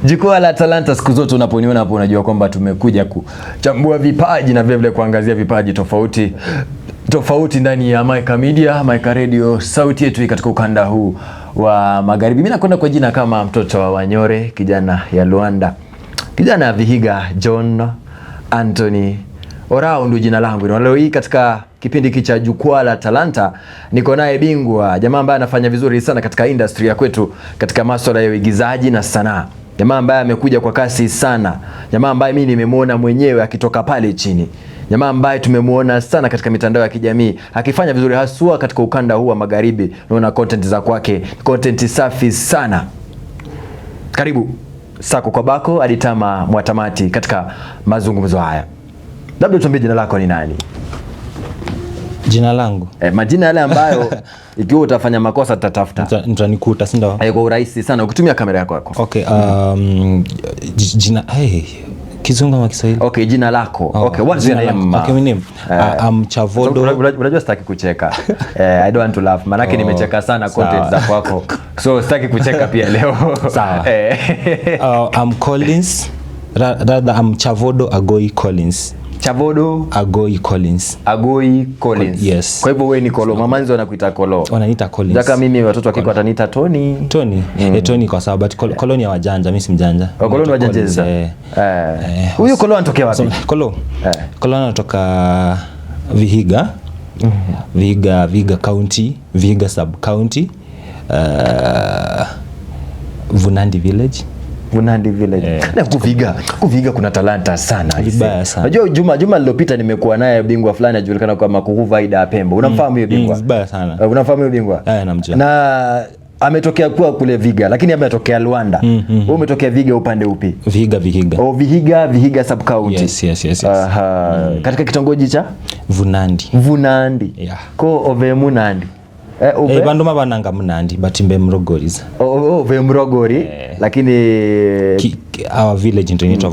Jukwaa la Talanta, siku zote unaponiona hapo unajua kwamba tumekuja kuchambua vipaji na vile vile kuangazia vipaji tofauti ndani ya Maika Media, Maika Radio, sauti yetu katika ukanda huu wa magharibi. Mimi nakwenda kwa jina kama mtoto wa Wanyore, kijana ya Luanda, kijana ya Vihiga, John Anthony Orao ndio jina langu. Na leo hii katika kipindi hiki cha Jukwaa la Talanta niko naye bingwa, jamaa ambaye anafanya vizuri sana katika industry ya kwetu katika masuala ya uigizaji na sanaa. Jamaa ambaye amekuja kwa kasi sana. Jamaa ambaye mimi nimemwona mwenyewe akitoka pale chini. Jamaa ambaye tumemuona sana katika mitandao ya kijamii akifanya vizuri haswa katika ukanda huu wa magharibi. Naona content za kwake, content safi sana. Karibu Sako kwa Bako Aditama Mwatamati katika mazungumzo haya. Labda tuambie jina lako ni nani? Jina langu? Majina yale ambayo ikiwa utafanya makosa tutatafuta. Mtanikuta, si ndio? Kwa urahisi sana ukitumia kamera yako. Okay, jina Kizungu ama Kiswahili? Okay, jina lako. Okay, what's your name? Okay, my name. I'm Chavodo. Unajua sitaki kucheka. I don't want to laugh. Manake nimecheka sana content za kwako. So sitaki kucheka pia leo. Sawa. I'm Collins. Rather I'm Chavodo Agoi Collins. Chavodo Agoi Collins. Agoi Collins. Yes. Kwa hivyo wewe ni Kolo. Mamanzi wanakuita Kolo. Wananiita Collins. Zaka mimi watoto wakiko wataniita Tony. Tony. Tony kwa sababu but Kolo ni wajanja, mimi si mjanja. Kolo ni wajanjeza. Huyu Kolo anatokea wapi? Kolo anatoka Vihiga. Vihiga County, Vihiga Sub County. Vunandi Village. Na Kuviga kuna talanta sana. Unajua Juma lilopita nimekuwa naye bingwa fulani anajulikana kama Kuvaida Pembo. Unamfahamu huyo bingwa? Vibaya sana. Unafahamu huyo bingwa? Namjua. Na ametokea kuwa kule Viga lakini ametokea Luanda. Wewe umetokea Viga upande upi? Vihiga. Vihiga Sub County. Yes. Katika kitongoji cha Vunandi. Yeah. Ko Ovemunandi. Bandu mabananga Munandi but mbe Mrogoriza. Mrogori lakini our village ndio inaitwa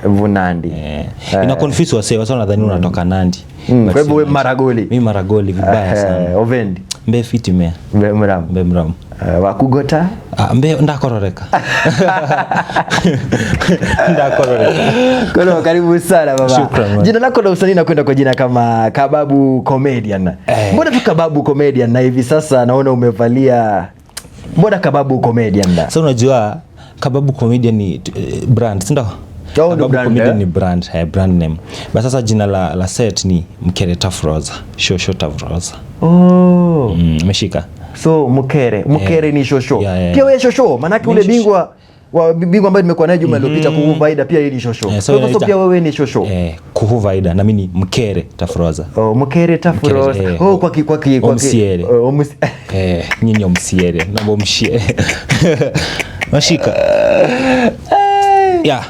Vunandi. Ina confuse wase wanadhani unatoka Nandi. Kwa hivyo wewe Maragoli. Mimi Maragoli vibaya sana. Ovendi. Mbe fiti me. Mbe mram. Wakugota? Mbe ndakororeka. Kono karibu sana baba. Shukrani. Jina lako la usanii nakwenda kwa jina kama Kababu Comedian. Mbona tu Kababu Comedian na hivi sasa naona umevalia mbona Kababu Comedian da? Sasa unajua Kababu Comedian ni brand, si ndio? Kababu Comedian ni brand name. Basi sasa jina la set ni Mkere Tafroza. Shosho Tafroza. Umeshika. So Mkere ni Shosho. Pia wewe Shosho, maana yake ule bingwa ambaye nimekuwa naye Juma iliyopita Kuvaida pia yeye ni Shosho. Kwa hivyo pia wewe ni Shosho. Kuvaida na mimi ni Mkere Tafroza. Mkere Tafroza. Kwa Msiere. Nyinyi msiere, naomba mshie. Mashika. Yeah.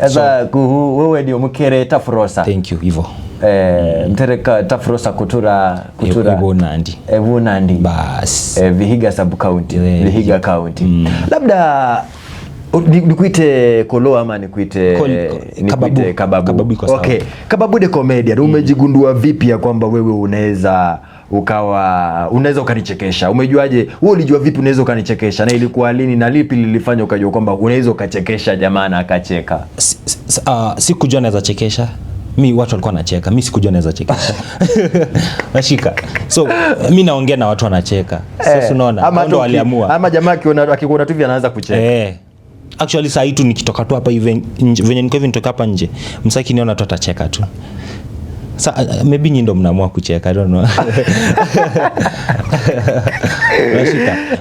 Sasa wewe ndio Mkere Tafroza. Thank you hivyo. Mtereka Tafroza kutura Vunandi. Bas. Vihiga Sub County. Vihiga County. Labda nikuite Kolo ama nikuite Kababu. Okay. Kababu the Comedian. Umejigundua vipi ya kwamba wewe unaweza ukanichekesha? Umejuaje? Wewe ulijua vipi unaweza ukanichekesha? Na ilikuwa lini na lipi lilifanya ukajua kwamba unaweza ukachekesha jamaa na akacheka? Sikujua naweza chekesha. Mimi watu walikuwa wanacheka. Mimi sikujua naweza chekesha. Nashika. So mimi naongea na watu wanacheka. Sasa unaona ndio waliamua. Ama jamaa akikuona tu hivi anaanza kucheka. Actually saa hii tu nikitoka tu hapa hivi venye niko hivi nitoka hapa nje. Msaki niona tu atacheka tu. Maybe nyinyi ndo mnaamua kucheka, I don't know.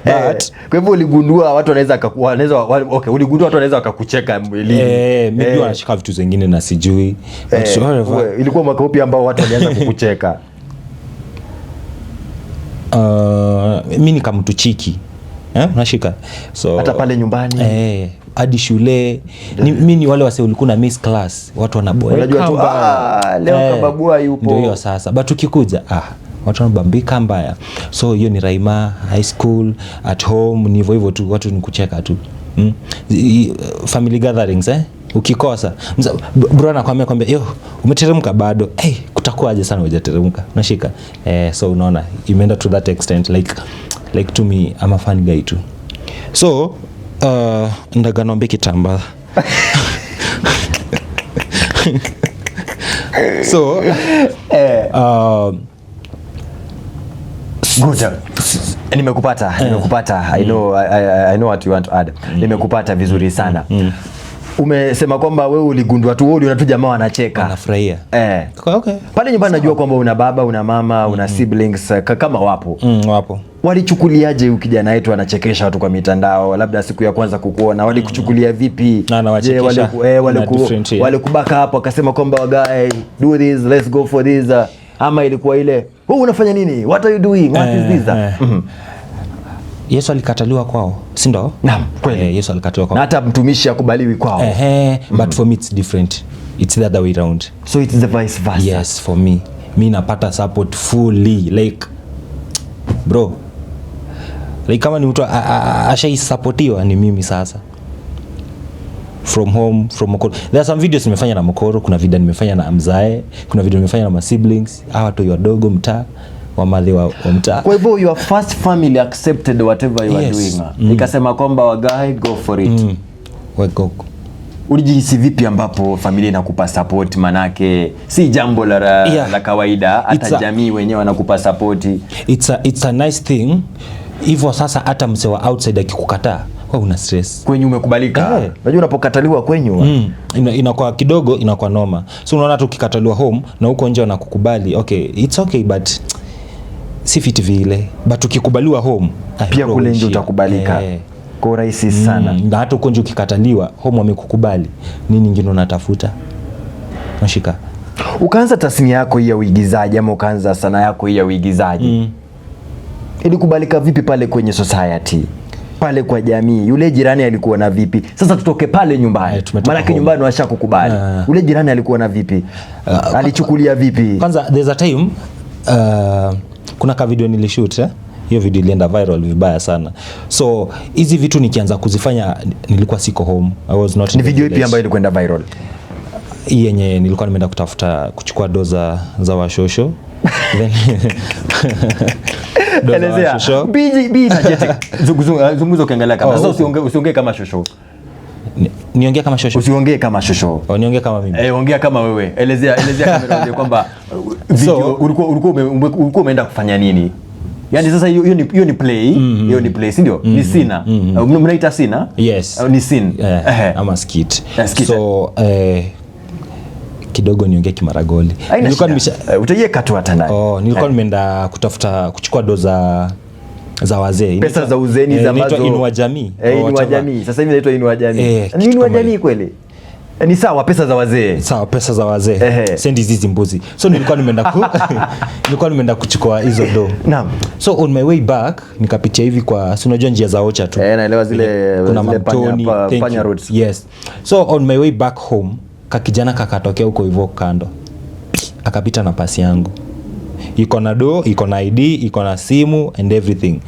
But kwa hivyo uligundua watu uligundua watu wanaweza wakakucheka mwilini. Maybe wanashika vitu zingine na sijui. Ilikuwa mwaka upi ambao watu walianza kukucheka? Mimi ni kama mtu chiki. Unashika. So hata pale nyumbani. Hadi shule. Mimi ni wale wase ulikuwa na miss class. Watu wanaboeka. Unajua tu leo Kababu yupo. Ndio hiyo sasa. But ukikuja watu wanabambika mbaya. So hiyo ni Raima high school, at home, ni hivyo tu, watu ni kucheka tu. Family gatherings ukikosa bro anakuambia yo umeteremka bado, kutakuaje sana hujateremka, unashika. So unaona imeenda to that extent, like to me I'm a fun guy too. So Ndaga nombe kitamba. So good. Nimekupata. I know what you want to add. Nimekupata vizuri sana. Umesema kwamba wewe uligundua tu, wewe uliona tu jamaa wanacheka. Wanafurahia. Okay. Pale nyumbani najua kwamba una baba, una mama, una siblings kama wapo. Wapo. Walichukuliaje huyu kijana wetu anachekesha watu kwa mitandao? Labda siku ya kwanza kukuona walikuchukulia vipi? Je, walikubaka hapo akasema kwamba guy do this, let's go for this, ama ilikuwa ile wewe unafanya nini? What are you doing? What is this? Yesu alikataliwa kwao, si ndio? Naam, kweli. Yesu alikataliwa kwao. Na hata mtumishi akubaliwi kwao. But for me it's different. It's the other way around. So it's the vice versa. Yes, for me. Mi napata support fully. Like bro, like kama ni mtu ashaisupportiwa ni mimi sasa. From home, from Mokoro. There are some videos nimefanya na Mokoro, kuna video nimefanya na Amzae, kuna video nimefanya na my siblings, hawa watu wadogo mtaa, wamadhi wa mtaa. Kwa hivyo your first family accepted whatever you are doing. Nikasema kwamba wagai go for it. Go. Ulijihisi vipi ambapo familia inakupa support? Manake si jambo la kawaida, hata jamii wenyewe wanakupa support. It's a nice thing. Hivyo sasa hata mse wa outside akikukataa, wewe una stress. Kwenye umekubalika. Unajua unapokataliwa kwenyu inakuwa kidogo, inakuwa noma. So unaona hata ukikataliwa home na huko nje wanakukubali. Okay, it's okay but si fit vile. But ukikubaliwa home, pia kule nje utakubalika. Kwa rahisi sana. Na hata uko nje ukikataliwa, home wamekukubali. Nini nyingine unatafuta? Mashika. Ukaanza tasnia yako hii ya uigizaji ama ukaanza sanaa yako hii ya uigizaji. Ilikubalika vipi pale kwenye society? Pale kwa jamii, yule jirani alikuwa na vipi? Sasa tutoke pale nyumbani. Maana nyumbani washakukubali. Yule jirani alikuwa na vipi? Alichukulia vipi? Kwanza there's a time kuna ka video nilishoot hiyo video ilienda viral vibaya sana. So hizi vitu nikianza kuzifanya nilikuwa siko home. I was not. Ni video ipi ambayo ilikwenda viral? Hii yenye nilikuwa nimeenda kuchukua doza za washosho. Then elezea BG na Jete zungumza ukiangalia kama sasa usiongee kama shosho. Niongee kama shosho. Usiongee kama shosho. Niongee kama mimi. Ongea kama wewe. Elezea kamera ndio kwamba video ulikuwa umeenda kufanya nini? Yaani sasa hiyo ni play, hiyo ni play, si ndio? Ni sina. Mnaita sina? Yes. Ni scene. Ama skit. So kidogo niongee Kimaragoli. Nilikuwa utaiweka tu hata ndani. Nilikuwa nimeenda kuchukua doza za wazee. Pesa za uzeni za ambazo Inua Jamii. Inua Jamii. Sasa hivi inaitwa Inua Jamii. Ni Inua Jamii kweli? Ni sawa, pesa za wazee. Sawa, pesa za wazee. Sendi hizi mbuzi. So nilikuwa nimeenda kuchukua hizo do. Naam. So on my way back nikapitia hivi kwa si unajua njia za Ocha tu. Naelewa zile panya roads. Yes. So on my way back home kakijana kakatokea huko hivyo kando. Akapita na pasi yangu. Iko na do, iko na ID, iko na simu and everything.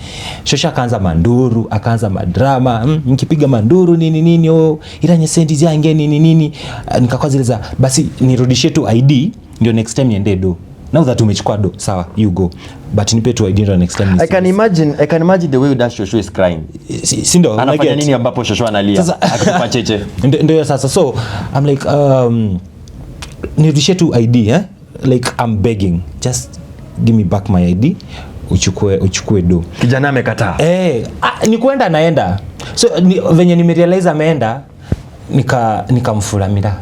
Shosha akaanza manduru, akaanza madrama, nikipiga manduru nini ila nyesendi zange nini. Nikakuwa zile za basi nirudishie tu ID ndio next time niende do. Now that umechukua do, sawa, you go. But nipe tu ID ndio next time. I can imagine the way that Shosho is crying. Si ndio? Anafanya nini ambapo Shosho analia? Akitupa cheche. Ndio sasa. So I'm like nirudishie tu ID like I'm begging. Just give me back my ID. Uchukue do. Kijana amekataa. Ni kwenda naenda. So venye nimerealize ameenda nikamfulamida.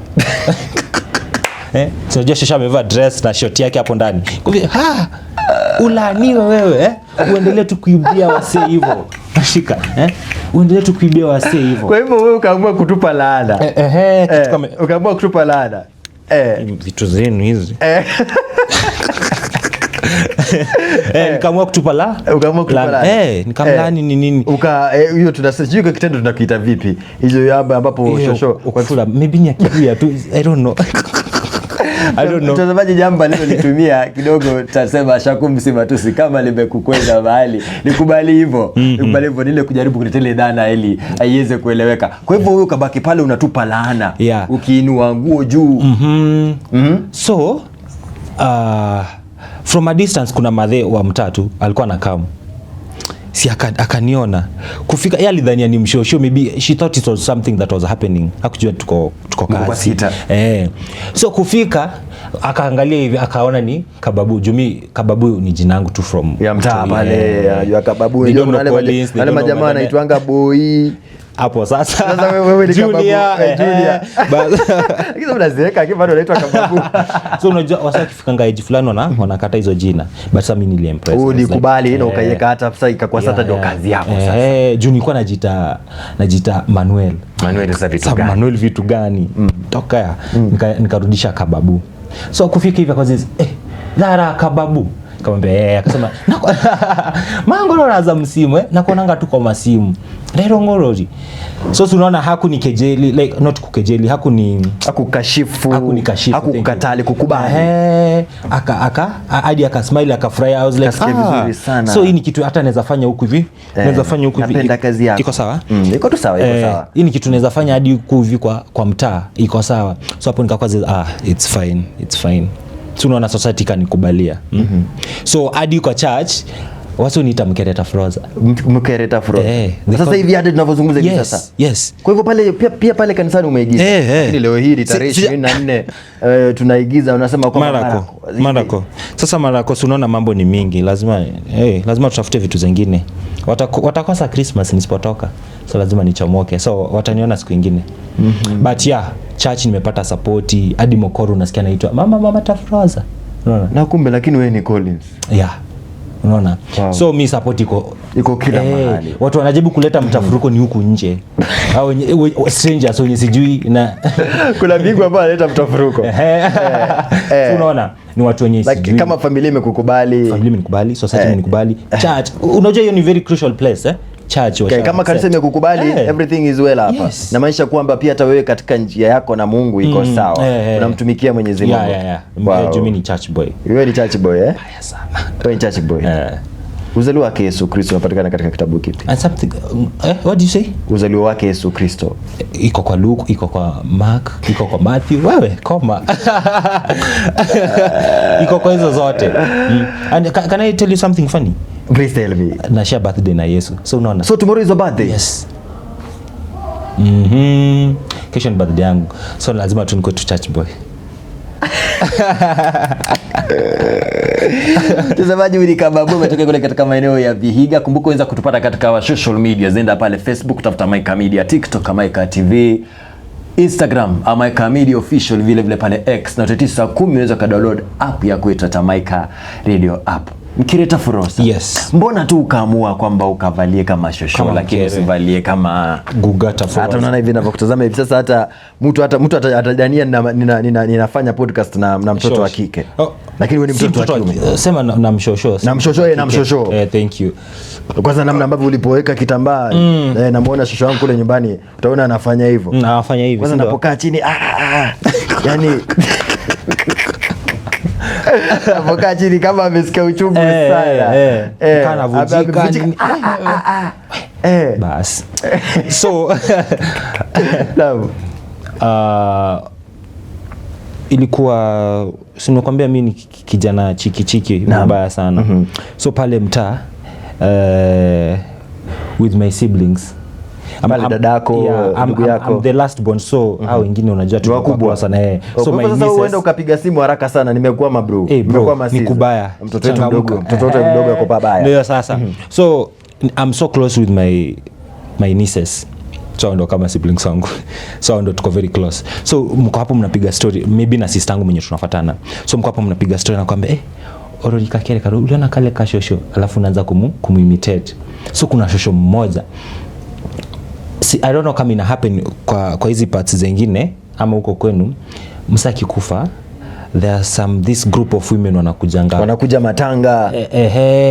Unajua Shosha amevaa dress na short yake hapo ndani. Kwa hivyo ulaaniwe wewe uendelee tu kuibia wasee hivyo. Shika uendelee tu kuibia wasee hivyo. Kwa hivyo wewe ukaamua kutupa laana. Ukaamua kutupa laana. Vitu zenu hizi. Nikaamua kutupa nikamlani nini. Hiyo tunasijui kwa kitendo tunakiita vipi? Hiyo ambapo Shosho kufula maybe ni akibia tu, I don't know. Mtazamaji, jambo leo litumia kidogo tutasema shakumsima tu, si kama limekukwenda mahali nikubali hivyo. Nikubali hivyo nile kujaribu kuletele dhana ili aiweze kueleweka. Kwa hivyo wewe ukabaki pale unatupa laana. Ukiinua nguo juu. So from a distance kuna madhe wa mtatu alikuwa anakam. si akaniona kufika, yeye alidhania ni mshosho, maybe she thought it was something that was happening, hakujua tuko kazi. So kufika akaangalia hivi akaona ni Kababu. Jumi Kababu ni jinangu tu from ya mtaa pale, anajua Kababu, ndio wale majamaa wanaitwanga boy hapo. Sasa wewe ni Junior, hizo mnaziweka akiwa bado anaitwa Kababu. So unajua wasa kifikanga age fulani wanakata hizo jina, but sasa mimi niliimpress, ulikubali na ukaiweka hata sasa ikakuwa sasa ndio kazi yako sasa. Juu nilikuwa najita Manuel vitu gani toka nikarudisha Kababu. So kufika hivi kwa zizi Dara Kababu kamwambia akasema mango naza msimu na kuonanga tu kwa masimu lero ngorori. So tunaona hakunikejeli, like not kukejeli, hakukashifu, hakukatali, kukubali. Hadi akasmile akafurahi. I was like vizuri sana. So hii ni kitu hata naweza fanya huku hivi, naweza fanya huku hivi. Napenda kazi yako. Iko sawa? Iko tu sawa, iko sawa. Hii ni kitu naweza fanya hadi huku hivi kwa mtaa. Iko sawa. So hapo nikakuwa it's fine. Tunaona society kanikubalia. So hadi kwa church watu niita Mkereta Froza. Sasa hivi hadi tunavyozungumza hivi sasa. Yes. Kwa hivyo pale pia pale kanisani umeigiza. Leo hii tarehe 24 tunaigiza, unasema kwa Marako. Sasa Marako unaona mambo ni mingi, lazima tutafute vitu zingine. Watakosa Christmas nisipotoka. So lazima nichomoke. So wataniona siku nyingine. But yeah, church nimepata support, hadi Mokoro unasikia naitwa Mama Tafroza. Unaona? Na kumbe lakini wewe ni Collins. Yeah. Unaona? Wow. So mi support iko kila mahali. Watu wanajaribu kuleta mtafuruko ni huku nje. Au strangers wenye sijui na kuna bingwa ambao analeta mtafuruko. So unaona ni watu wenye sijui. Kama familia imekukubali, society imekukubali, church. Unajua hiyo ni very crucial place church. Kama kanisa imekukubali, everything is well hapa. Yes. Na maanisha kwamba pia hata wewe katika njia yako na Mungu iko sawa. Unamtumikia Mwenyezi Mungu. Wow. Mimi ni church boy. Wewe ni church boy Haya sana. Wewe ni church boy. Uzaliwa wake Yesu Kristo unapatikana katika kitabu kipi? And something what do you say? Uzaliwa wake Yesu Kristo iko kwa Luke, iko kwa Mark, iko kwa Matthew. Wewe koma. Iko kwa hizo zote. And can I tell you something funny? Please tell me. Na share birthday na Yesu. So unaona. So tomorrow is your birthday? Yes. Kesho ni birthday yangu. So lazima tuniko to church boy. Mtazamaji ni Kababu umetoka kule katika maeneo ya Vihiga. Kumbuka unaweza kutupata katika social media, zenda pale Facebook tafuta Maika Media, TikTok Maika TV, Instagram Maika Media Official, vile pale X, na saa 10 unaweza download app ya kuita Maika Radio app. Mkereta Froza. Yes. Mbona tu ukaamua kwamba ukavalie kama shosho lakini usivalie kama Gugata Froza? Hata unaona hivi ninavyokutazama hivi sasa, hata mtu atadania ninafanya podcast na mtoto wa kike. Lakini wewe ni mtoto wa kiume. Sema na mshosho. Na mshosho. Thank you. Kwanza namna ambavyo ulipoweka kitambaa, namuona shosho wangu kule nyumbani, utaona anafanya hivyo. Anafanya hivyo. Kwanza napokaa chini yani avoka chini kama amesikia uchungu sana. Kana vujika. Bas. So ilikuwa sinakwambia mimi ni kijana chiki mbaya sana. So pale mtaa with my siblings, dadako, ndugu yako. I'm the last born, so hao wengine unajua tu wakubwa sana. So my sasa uende ukapiga simu haraka sana, nimekuwa bro. Nimekuwa masizi. Nikubaya. Mtoto wetu mdogo yuko babaya. Ndio sasa. So I'm so close with my nieces. So ndo kama siblings wangu. So ndo tuko very close. So mko hapo mnapiga story, maybe na sister yangu mwenye tunafuatana. So mko hapo mnapiga story na kwambia Ororika kile karo uliona kale kashosho, alafu unaanza kumuimitate. So kuna shosho mmoja, I don't know kama ina happen kwa hizi parts zingine ama huko kwenu, msaki kufa there are this group of women wanakuja matanga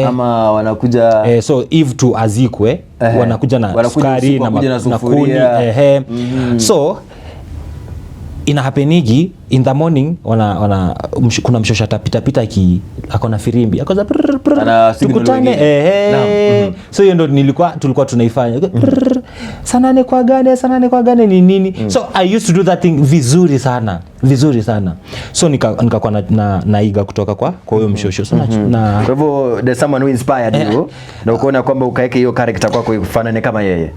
ama wanakuja so if to azikwe wanakuja na sukari na kuni so ina happenigi in the morning kuna mshosha tapita akona firimbi akoza tukutane so hiyo ndo tulikuwa tunaifanya sana kwa gane ni nini. So I used to do that thing vizuri sana. So nikakuwa naiga kutoka kwa huyo mshosho. So na kwa hivyo there's someone who inspired you na ukaona kwamba ukaweke hiyo character kwako ifanane kama yeye.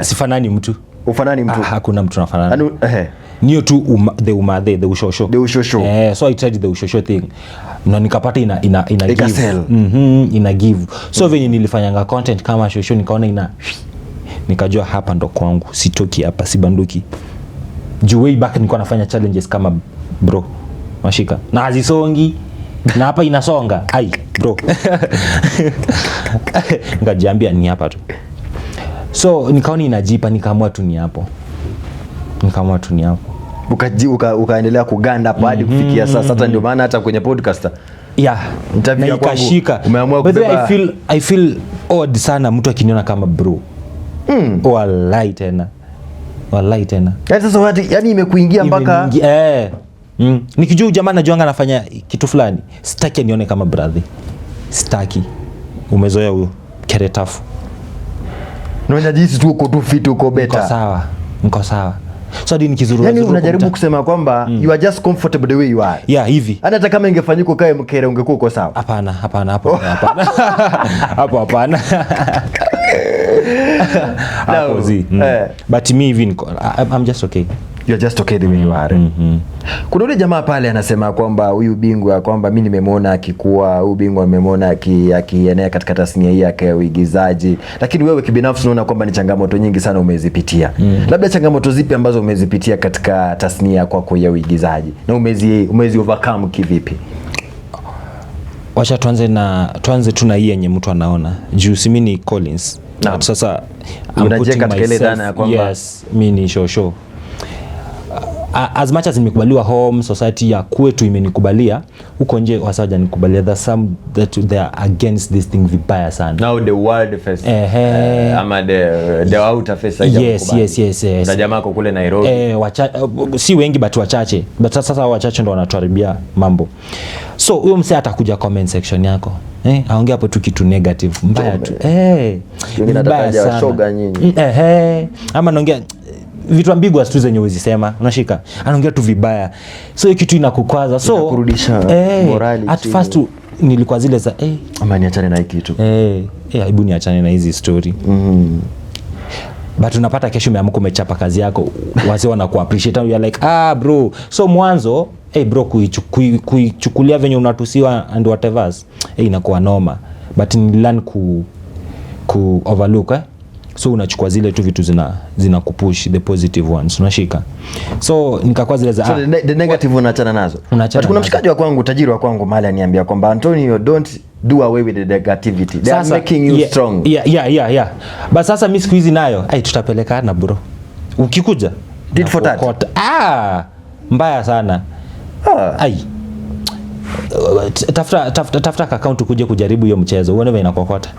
Sifanani mtu. Ufanani mtu. Hakuna mtu anafanana. Niyo tu the ushosho. So I tried the ushosho thing. Na nikapata ina give. Ina give. So venye nilifanyanga content kama shosho nikaona nikajua hapa ndo kwangu. Sitoki hapa, sibanduki. Way back nilikuwa nafanya challenges kama bro. Mashika. Na hazisongi. Na hapa inasonga. Ai bro. Nikajiambia ni hapa tu. So nikaona inajipa, nikaamua tu ni hapo. Ukaendelea kuganda hapo hadi kufikia sasa. Hata ndio maana hata kwenye podcast interview ya kwangu umeamua kubeba. I feel odd sana mtu akiniona kama bro. Wallahi tena. Sasa yani imekuingia mpaka nikijua jamaa najuanga anafanya kitu fulani, sitaki anione kama brother. Sitaki. Umezoea huyo keretafu. Unajihisi tu uko tu fit, uko better. Niko sawa. So hadi nikizuru. Yani unajaribu kusema kwamba you are just comfortable the way you are. Hivi. Hata kama ingefanyika ukae mkere ungekuwa uko sawa. Hapana. Hapo hapana. Hapo zi. But me even I'm just okay. You're just okay the way you are. Kuna yule jamaa pale anasema kwamba huyu bingwa kwamba mimi nimemwona akikua, huyu bingwa nimemwona akienea katika tasnia hii yake ya uigizaji, lakini wewe kibinafsi unaona kwamba ni changamoto nyingi sana umezipitia. Labda changamoto zipi ambazo umezipitia katika tasnia yako ya uigizaji na umezi overcome kivipi? Wacha tuanze tu na hii yenye mtu anaona. Juu si mimi ni Collins. Sasa unajeka katika ile dhana ya kwamba yes, mimi ni show. As much as nimekubaliwa home society ya kwetu imenikubalia, huko nje wasaja nikubalia. There's some that they are against this thing vibaya sana. Now the world face ama the outer face yes. Na jamaa kwa kule Nairobi si wengi but wachache, but sasa wachache ndo wanatuharibia mambo. So huyo msee atakuja comment section yako aongea hapo tu kitu negative mbaya tu wengine atakaja shoga nyinyi ama naongea vitu ambiguous tu zenye uzisema, unashika anaongea tu vibaya, so hiyo kitu inakukwaza, so kurudisha morali. At first nilikuwa zile za ama niachane na hiki kitu hebu niachane na hizi story. But unapata kesho umeamka umechapa kazi yako, wazee wanaku appreciate, you are like bro. So mwanzo bro kuichukulia venye unatusiwa and whatever inakuwa noma, but nilearn ku overlook so unachukua zile tu vitu zina kupush the positive ones, unashika. So nikakuwa zile za the negative unaachana nazo. But kuna mshikaji wa kwangu, tajiri wa kwangu mahali aniambia kwamba Antonio, don't do away with the negativity, they are making you strong. But sasa mimi siku hizi nayo tutapelekana bro, ukikuja did for that mbaya sana. Tafuta account kuje kujaribu hiyo mchezo uone vile inakokota.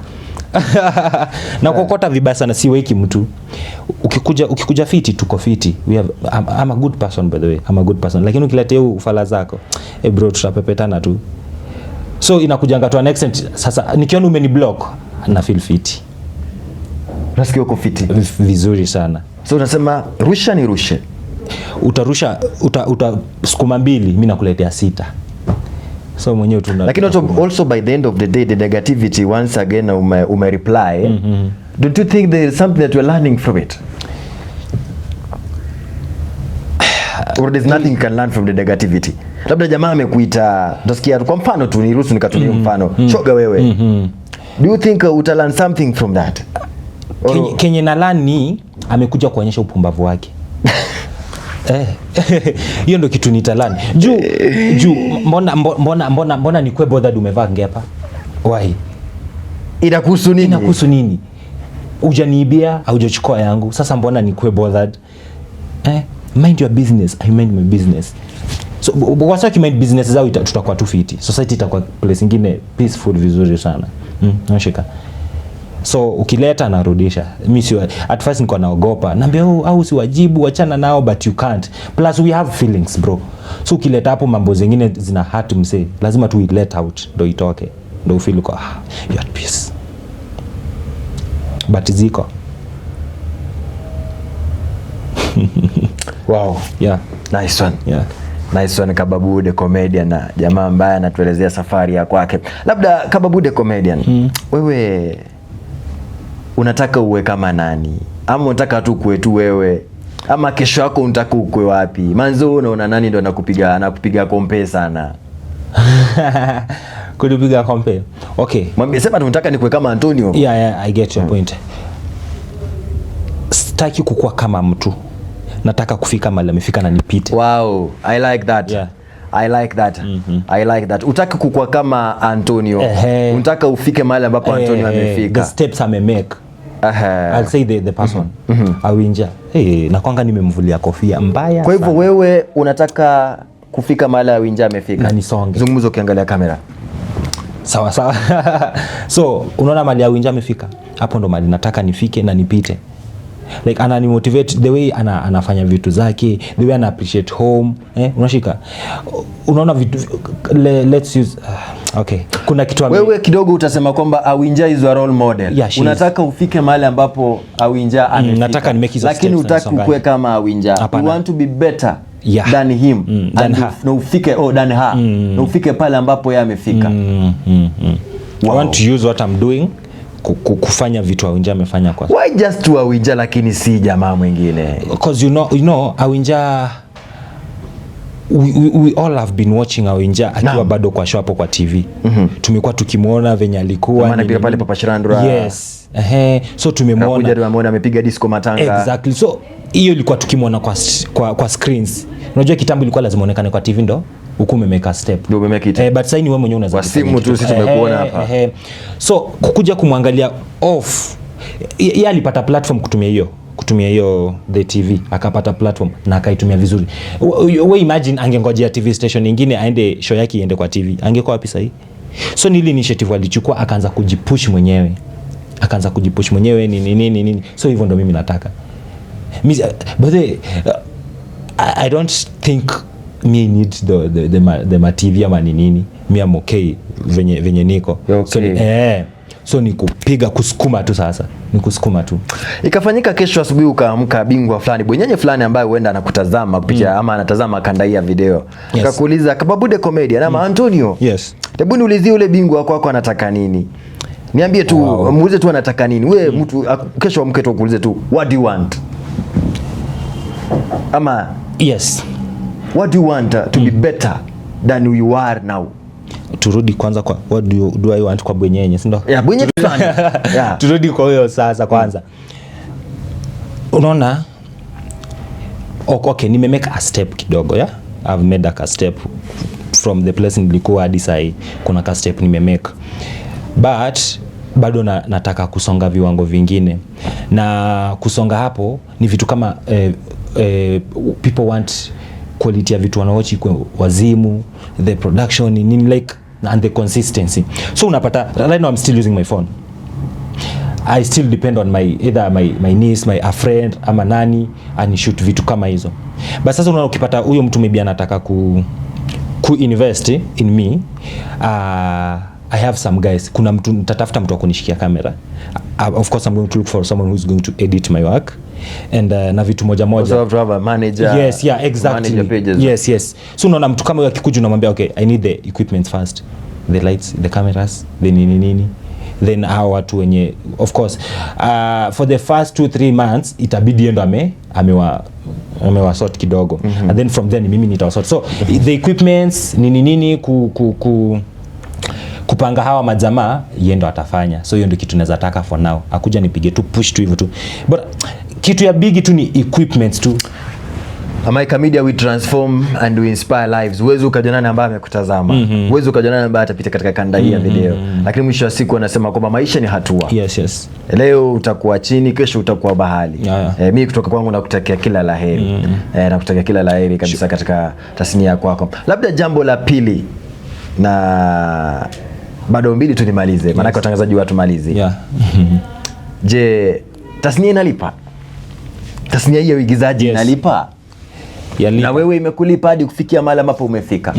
Na kokota vibaya sana, siweki mtu. Ukikuja fiti tuko fiti. I'm a good person by the way. I'm a good person. Lakini ukiletea ufala zako, bro tutapepetana tu. So inakujanga to an extent. Sasa nikiona umeni block na feel fiti. Nasikia uko fiti vizuri sana. So unasema rusha ni rushe. Utarusha sukuma 2, mimi nakuletea 6. So mwenyewe tuna, lakini also by the end of the day the negativity once again ume reply, don't you think there is something that you're learning from it, or there's nothing you can learn from the negativity? Labda jamaa amekuita, utasikia kwa mfano tu, niruhusu nikatumie mfano, shoga wewe, do you think uta learn something from that? Kenye na learn ni amekuja kuonyesha upumbavu wake. Hiyo ndo kitu nitalani. Juu mbona nikwe bothered umevaa ngepa? Why? Inakuhusu nini? Hujaniibia, hujachukua yangu. Sasa mbona nikwe bothered? Mind your business, I mind my business. So wasa mind business zao tutakuwa tu fiti. Society itakuwa place nyingine peaceful vizuri sana. Unashika. So ukileta narudisha. Mimi si at first niko naogopa. Naambia au si wajibu, wachana nao, but you can't. Plus we have feelings bro. So ukileta hapo mambo zingine zina hurt mse, lazima tu let out ndo itoke. Ndo feel you at peace. But ziko Wow. Yeah. Nice one. Yeah. Nice one, Kababu the comedian, na jamaa ambaye anatuelezea safari ya kwake. Labda Kababu the comedian, wewe unataka uwe kama nani? Ama unataka tu kuwe tu wewe? Ama kesho yako unataka ukue wapi? Manzo unaona nani ndo anakupiga kompe sana? Kulipiga kompe. Okay. Mwambie sema tunataka nikuwe kama Antonio. Yeah, I get your point. Sitaki kukua kama mtu. Nataka kufika mahali amefika na nipite. Wow, I like that. Yeah. I like that. I like that. Utaki kukua kama Antonio. Unataka ufike mahali ambapo Antonio amefika. The steps ame make. I'll say the person. Awinja. Na kwanga nimemvulia kofia mbaya. Kwa hivyo wewe unataka kufika mahali Awinja amefika. Na nisonge. Zungumza ukiangalia kamera. Sawa. So, unaona mahali Awinja amefika. Hapo ndo mahali nataka nifike na nipite. Like anani motivate the way anafanya vitu zake, the way ana appreciate home, unashika. Unaona vitu let's use okay. Kuna kitu wewe kidogo utasema kwamba Awinja is a role model. Yeah, unataka ufike mahali ambapo Awinja amefika. Nataka ni make hizo lakini utaki ukue kama Awinja. You want to be better than him na ufike than her. Na ufike pale ambapo yeye amefika. I want to use what I'm doing kufanya vitu Awinja amefanya kwa. Why just to Awinja lakini si jamaa mwingine? Because you know Awinja, we all have been watching Awinja akiwa bado kwa show hapo kwa TV. Tumekuwa tukimuona venye alikuwa maana pia pale Papa Shirandula. Yes. So tumemuona amepiga disco matanga. Exactly. So hiyo ilikuwa tukimuona kwa screens. Unajua kitambo ilikuwa lazima onekane kwa TV ndo huku umemeka step. Ndio umemeka it. But sasa ni wewe mwenyewe unaweza. Kwa simu tu sisi tumekuona hapa. So kukuja kumwangalia off. Yeye alipata platform kutumia hiyo the TV, akapata platform na akaitumia vizuri. We imagine angengojea TV station nyingine aende show yake iende kwa TV. Angekuwa wapi sasa? So ni ile initiative alichukua, akaanza kujipush mwenyewe nini. So hivyo ndo mimi nataka. But I don't think me need the TV ama nini. Me am okay venye niko. Okay. So ni kupiga kusukuma tu sasa. Ni kusukuma tu. Ikafanyika kesho asubuhi ukaamka bingwa fulani, bwenyenye fulani ambaye huenda anakutazama kupitia ama anatazama kanda hii ya video. Yes. Akakuuliza Kababu the comedian ama Antonio. Yes. Hebu niulizie ule bingwa wako anataka nini? Niambie tu, muulize tu anataka nini. Wewe mtu kesho amke tu kuulize tu what do you want? Ama yes. What do you want to be better than you are now? Turudi kwanza kwa what do I want kwa bwenyenye, si ndio? Yeah, bwenyenye fulani. Yeah. Turudi kwa hiyo sasa kwanza. Unaona? Okay, nimemake a step kidogo, yeah? I've made a step from the place nilikuwa hadi sasa. Kuna ka step nimemake. But bado nataka kusonga viwango vingine. Na kusonga hapo ni vitu kama people want quality ya vitu wanaochi kwa wazimu, the production in like and the consistency. So unapata right now I'm still using my phone. I still depend on either my niece, a friend ama nani and shoot vitu kama hizo. But sasa unaona ukipata huyo mtu maybe anataka ku invest in me, I have some guys. Kuna mtu nitatafuta mtu akunishikia kamera. Of course I'm going to look for someone who's going to edit my work. And na vitu moja. Also have to have a manager. Yes, yeah, exactly. Yes. So unaona mtu kama huyo akikuja unamwambia okay, I need the equipment first. The lights, the cameras, the nini. Then hao watu wenye of course for the first 2-3 months itabidi endo amewa sort kidogo. And then from then mimi nitawasort. So the equipments nini kupanga hawa majamaa yendo atafanya. So hiyo ndio kitu naweza taka for now. Akuja nipige tu push tu hivyo tu. But kitu ya big tu ni equipments tu. Amaica Media, we transform and we inspire lives. Uwezo ukajonana ambaye amekutazama. Uwezo ukajonana ambaye atapita katika kanda hii ya video. Lakini mwisho wa siku anasema kwamba maisha ni hatua. Yes. Leo utakuwa chini, kesho utakuwa bahali. Mimi kutoka kwangu nakutakia kila laheri. Nakutakia kila laheri kabisa katika tasnia yako. Labda jambo la pili na bado mbili tu nimalize. Maana watangazaji watu malize. Yeah. Je, tasnia inalipa? Tasnia hii ya uigizaji inalipa? Na wewe imekulipa hadi kufikia mahali ambapo umefika?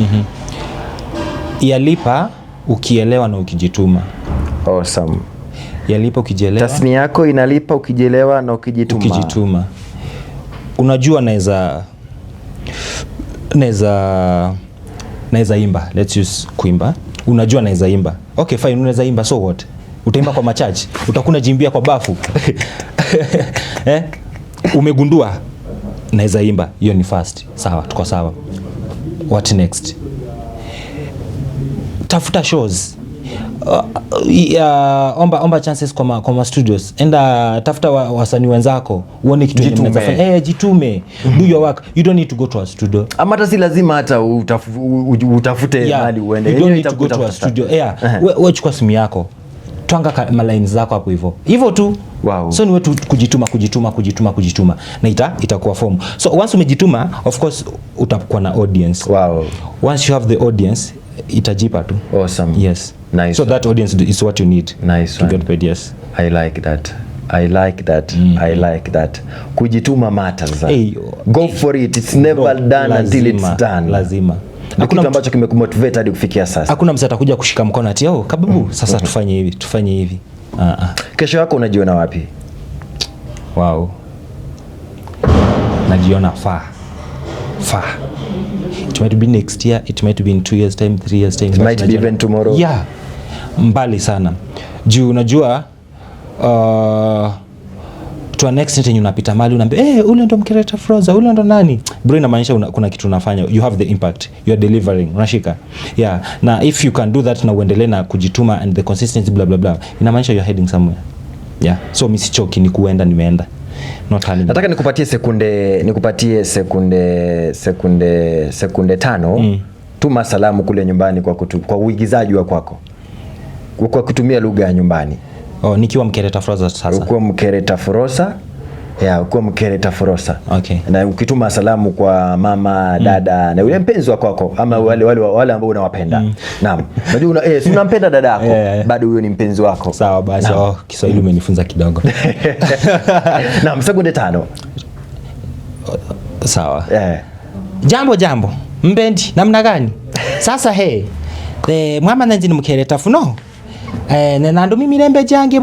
Yalipa ukielewa na ukijituma. Awesome. Yalipa ukijielewa. Tasnia yako inalipa ukijielewa na ukijituma. unajua naweza imba, let's use kuimba. Unajua naweza imba, okay fine, unaweza imba, so what? Utaimba kwa machachi, utakuna jimbia kwa bafu umegundua naweza imba, hiyo ni first. Sawa, tuko sawa. What next? Tafuta shows, omba chances kwa studios, enda tafuta wasanii wenzako, uone kitu unaweza fanya. Jitume, do your work. You don't need to go to a studio, ama hata si lazima hata utafute mahali uende. You don't need to go to a studio. Wewe chukua simu yako, twanga malines zako hapo hivyo tu. Wow. So ni wetu kujituma na itakuwa form. So once umejituma, of course utakuwa na audience. Wow. Once you have the audience, itajipa tu. Awesome. Yes. Nice. So that audience is what you need. Nice to get paid. Yes. I like that. I like that. Kujituma matters. Go for it. It's never done until it's done. Lazima. Hakuna ambacho kimekumotivate hadi kufikia sasa. Hakuna mtu atakuja kushika mkono ati kababu sasa tufanye hivi. Kesho yako unajiona wapi? Wow. Najiona far. It might be next year, it might be in 2 years time, 3 years time. It might be even tomorrow. Yeah. Mbali sana. Juu unajua to an extent yenye unapita mali unaambia ule ndo Mkereta Froza, ule ndo nani? Bro, inamaanisha kuna kitu unafanya. You have the impact. You are delivering. Unashika. Yeah. Na if you can do that na uendelee na kujituma and the consistency blah blah blah, inamaanisha you are heading somewhere. Yeah. So mimi sichoki, ni kuenda nimeenda. Not running. Nataka nikupatie sekunde 5. Tuma salamu kule nyumbani kwa uigizaji wa kwako. Kwa kutumia lugha ya nyumbani. Nikiwa Mkereta Froza sasa. Ukiwa Mkereta Froza. Ukiwa Mkereta Froza. Okay. Na ukituma salamu kwa mama, dada na yule mpenzi wako kwako ama wale ambao unawapenda. Naam. Unajua si unampenda dada yako, bado huyo ni mpenzi wako. Sawa basi. Kiswahili umenifunza kidogo. Naam, sekunde 5. Sawa. Jambo. Mbendi namna gani? Sasa mwama nanzi ni Mkereta funo. Nenando mimi lembe jange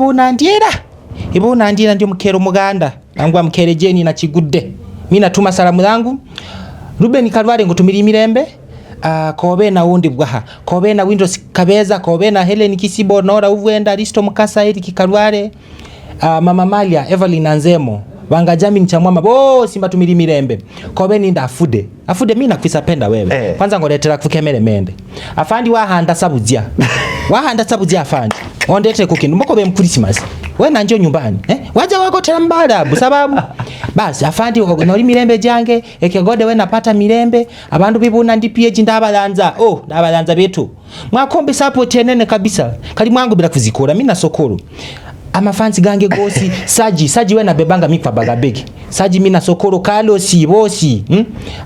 ibunandira ndio mkero muganda angwa mkere jeni na chigude. Mimi natuma salamu zangu Ruben Kalware ngutumira mirembe kobe na wundi bwaha kobe na Windows Kabeza kobe na Helen Kisibo Nora Uvwenda Risto Mukasa Eric Kalware Mama Malia Evelyn Anzemo Wanga Jamin Chamwama bosi mbatumira mirembe kobe ni ndafude mimi nakwisapenda wewe kwanza ngoletera kukemere mende afandi wahanda sabujia afandi ondete kukindu mukobe mu Christmas we nanjo nyumbani waja wako tera mbarabu sababu basi afandi nori mirembe jange ekegode we napata mirembe abantu bibuna ndi PH ndabalanza betu mwakombe support yenene kabisa kali mwangu bila kuzikora mimi na sokoro amafansi gange gosi saji we nabebanga mikwa bagabegi saji mimi na sokoro kalo si bosi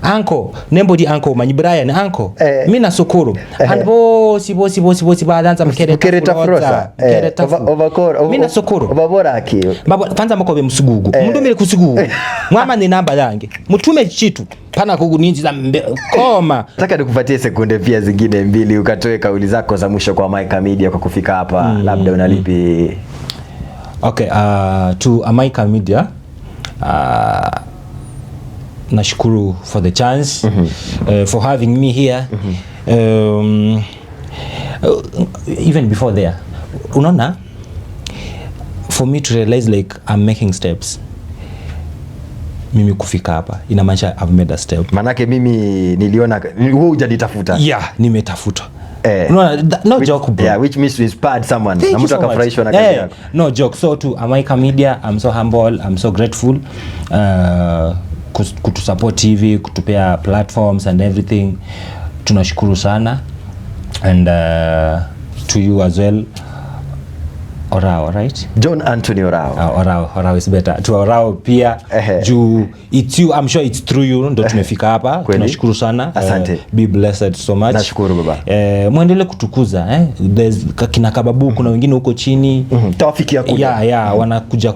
anko nembo di anko manyi Brian anko mimi na sokoro and bosi balanza Mkereta Froza mimi na sokoro babora akio baba kwanza mkobe msugugu mndumire kusugugu mwama ni namba yange mtume chitu pana kuguninzi za koma. Nataka nikupatie sekunde pia zingine 2 ukatoe kauli zako za mwisho kwa Amaica Media kwa kufika hapa. Labda unalipi? Okay, to Amaica Media, nashukuru for the chance, for having me here. Even before there, unaona, for me to realize like I'm making steps. Mimi kufika hapa inamaanisha I've made a step. Manake mimi niliona wewe hujaditafuta. Yeah, nimetafuta. No joke bro. Yeah, which means you inspired someone. Na mtu akafurahishwa na kazi yako. No joke. So to Amaica Media, I'm so humble, I'm so grateful kutu support TV, kutupea platforms and everything. Tunashukuru sana. And to you as well. Orao, right? John Anthony Orao. Orao is better. To Orao pia juu it's you, I'm sure it's through you ndo tumefika hapa. Tunashukuru sana. Asante. Be blessed so much. Nashukuru baba. Muendelee kutukuza there's kina Kababu kuna wengine huko chini. Tawafikia kuja. Yeah, wanakuja.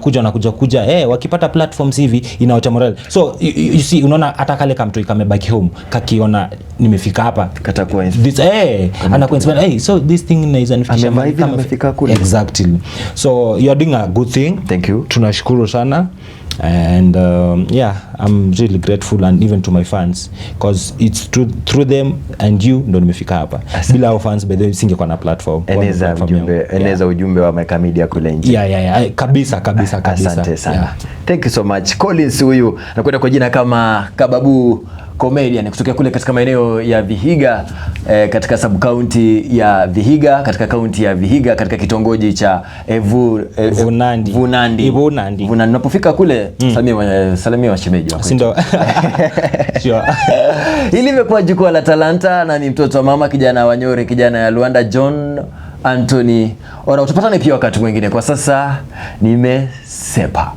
Wakipata platforms hivi inawacha morale. So you see unaona hata kale kamtoi kamebaki home kakiona nimefika hapa katakuwa this anakuwa inspired. So this thing is anifikisha amefika kule. Exactly. So you are doing a good thing. Thank you. Tunashukuru sana and yeah, I'm really grateful, and even to my fans, because it's through them and you ndo nimefika hapa. Bila hao fans by the way singekuwa na platform. Eneza ujumbe wa Maika Media kule nje. Yeah, kabisa. Asante sana. Thank you so much. Collins huyu anakwenda kwa jina kama Kababu Comedian kutokea kule katika maeneo ya Vihiga, katika sub county ya Vihiga, katika county ya Vihiga, katika kitongoji cha Vunandi. Unapofika kule salimia washemeji wako. Sindo. Sure. Hili limekuwa jukwaa la talanta, na ni mtoto wa mama, kijana wa Nyore, kijana ya Luanda, John Anthony. Ora, utapatane pia wakati mwingine. Kwa sasa nimesepa.